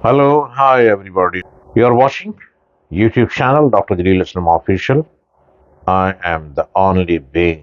Hello, hi everybody. You are watching YouTube channel Dr. Jaleel Islam Official. I am the only being.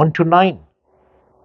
1 to 9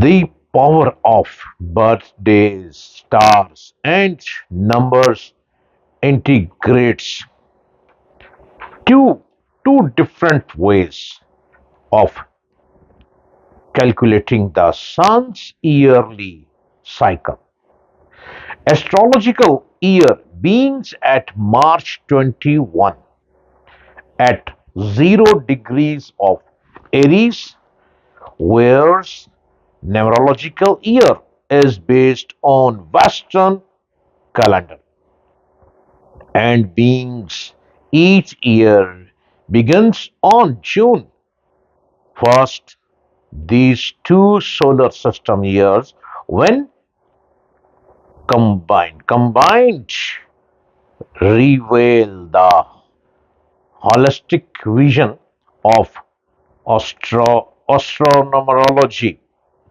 The power of birthdays, stars, and numbers integrates two, two different ways of calculating the sun's yearly cycle. Astrological year begins at March 21 at 0 degrees of Aries, whereas numerological year is based on Western calendar and beings each year begins on June 1st. These two solar system years, when combined reveal the holistic vision of astronumerology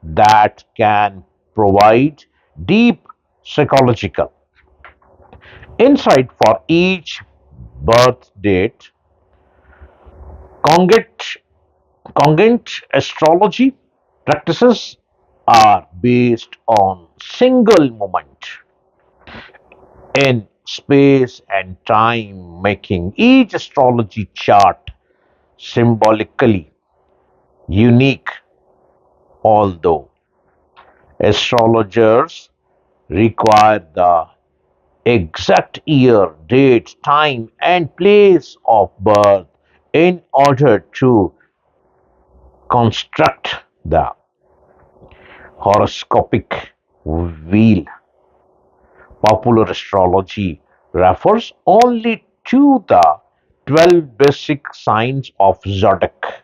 that can provide deep psychological insight for each birth date. Congruent, congruent astrology practices are based on single moment in space and time, making each astrology chart symbolically unique. Although astrologers require the exact year, date, time, and place of birth in order to construct the horoscopic wheel. Popular astrology refers only to the 12 basic signs of zodiac.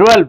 12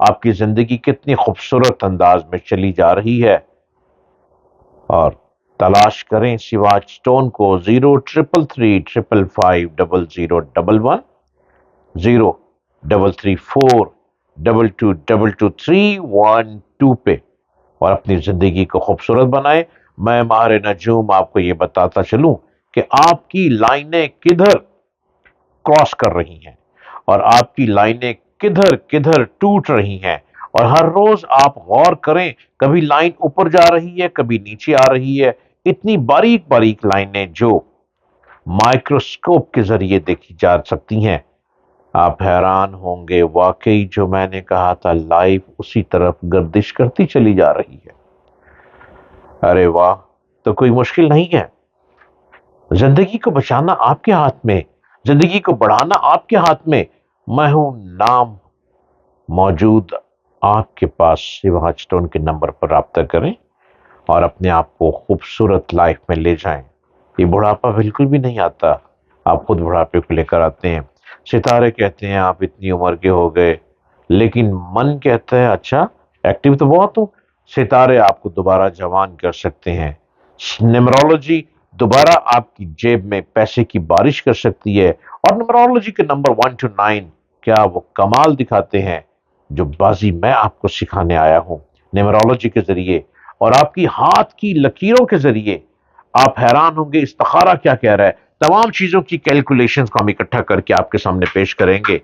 آپ کی زندگی کتنی خوبصورت انداز میں چلی جا رہی ہے۔ اور تلاش کریں سواج اسٹون کو 0333555011، 0334222312 پہ، اور اپنی زندگی کو خوبصورت بنائیں۔ میں ماہر نجوم آپ کو یہ بتاتا چلوں کہ آپ کی لائنیں کدھر کراس کر رہی ہیں اور آپ کی لائنیں کدھر کدھر ٹوٹ رہی ہیں، اور ہر روز آپ غور کریں، کبھی لائن اوپر جا رہی ہے، کبھی نیچے آ رہی ہے، اتنی باریک باریک لائنیں جو مائکروسکوپ کے ذریعے دیکھی جا سکتی ہیں۔ آپ حیران ہوں گے، واقعی جو میں نے کہا تھا لائف اسی طرف گردش کرتی چلی جا رہی ہے۔ ارے واہ، تو کوئی مشکل نہیں ہے۔ زندگی کو بچانا آپ کے ہاتھ میں، زندگی کو بڑھانا آپ کے ہاتھ میں۔ میں ہوں نام موجود آپ کے پاس، سواج اسٹون کے نمبر پر رابطہ کریں اور اپنے آپ کو خوبصورت لائف میں لے جائیں۔ یہ بڑھاپا بالکل بھی نہیں آتا، آپ خود بڑھاپے کو لے کر آتے ہیں۔ ستارے کہتے ہیں آپ اتنی عمر کے ہو گئے، لیکن من کہتا ہے اچھا ایکٹیو تو بہت ہوں۔ ستارے آپ کو دوبارہ جوان کر سکتے ہیں۔ نیمرولوجی دوبارہ آپ کی جیب میں پیسے کی بارش کر سکتی ہے، اور نیمرولوجی کے نمبر 1 to 9 کیا وہ کمال دکھاتے ہیں جو بازی میں آپ کو سکھانے آیا ہوں نیمرولوجی کے ذریعے، اور آپ کی ہاتھ کی لکیروں کے ذریعے۔ آپ حیران ہوں گے استخارہ کیا کہہ رہا ہے، تمام چیزوں کی کیلکولیشنز کو ہم اکٹھا کر کے آپ کے سامنے پیش کریں گے،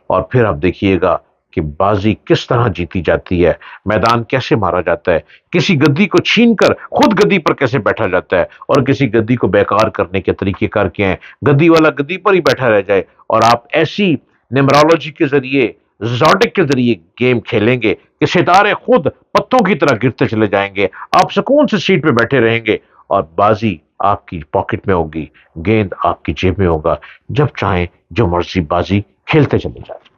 اور پھر آپ دیکھیے گا کہ بازی کس طرح جیتی جاتی ہے، میدان کیسے مارا جاتا ہے، کسی گدی کو چھین کر خود گدی پر کیسے بیٹھا جاتا ہے، اور کسی گدی کو بیکار کرنے کے طریقے کار کیا ہیں، گدی والا گدی پر ہی بیٹھا رہ جائے، اور آپ ایسی نیمرولوجی کے ذریعے، زوڈک کے ذریعے گیم کھیلیں گے کہ ستارے خود پتوں کی طرح گرتے چلے جائیں گے، آپ سکون سے سیٹ پہ بیٹھے رہیں گے، اور بازی آپ کی پاکٹ میں ہوگی، گیند آپ کی جیب میں ہوگا، جب چاہیں جو مرضی بازی کھیلتے چلے جائیں۔